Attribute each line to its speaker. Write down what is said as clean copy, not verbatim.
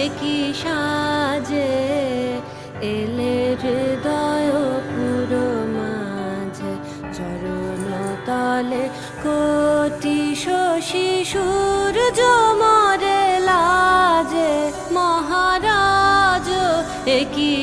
Speaker 1: একই সাজে এলে হৃদয় পুরো মাঝে চরণ তলে কোটি শশী সূর্য মরে লাজে মহারাজ একই